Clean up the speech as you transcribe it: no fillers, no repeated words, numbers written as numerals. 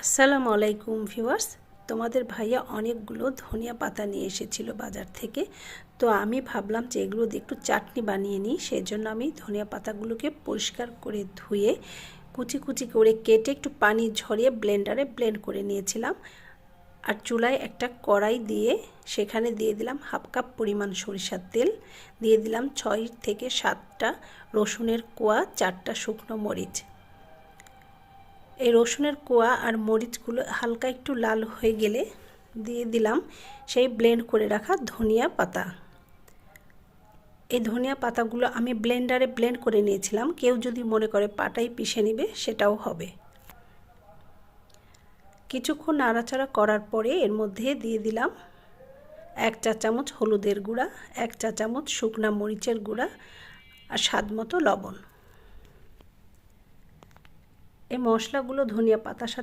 আসসালামু আলাইকুম ভিউয়ার্স, তোমাদের ভাইয়া অনেকগুলো ধনিয়া পাতা নিয়ে এসেছিল বাজার থেকে। তো আমি ভাবলাম যে এগুলো দিয়ে একটু চাটনি বানিয়ে নিই। সেই জন্য আমি ধনিয়া পাতাগুলোকে পরিষ্কার করে ধুয়ে কুচি কুচি করে কেটে একটু পানি ঝরিয়ে ব্লেন্ডারে ব্লেন্ড করে নিয়েছিলাম। আর চুলায় একটা কড়াই দিয়ে সেখানে দিয়ে দিলাম হাফ কাপ পরিমাণ সরিষার তেল, দিয়ে দিলাম 6 থেকে 7টা রসুনের কোয়া, 4টা শুকনো মরিচ। এই রসুনের কোয়া আর মরিচগুলো হালকা একটু লাল হয়ে গেলে দিয়ে দিলাম সেই ব্লেন্ড করে রাখা ধনিয়া পাতা। এই ধনিয়া পাতাগুলো আমি ব্লেন্ডারে ব্লেন্ড করে নিয়েছিলাম, কেউ যদি মনে করে পাটায় পিষে নেবে সেটাও হবে। কিছুক্ষণ নাড়াচাড়া করার পরে এর মধ্যে দিয়ে দিলাম 1 চা চামচ হলুদের গুঁড়া, 1 চা চামচ শুকনা মরিচের গুঁড়া আর স্বাদমতো লবণ। এই মশলাগুলো ধনিয়া পাতার সাথে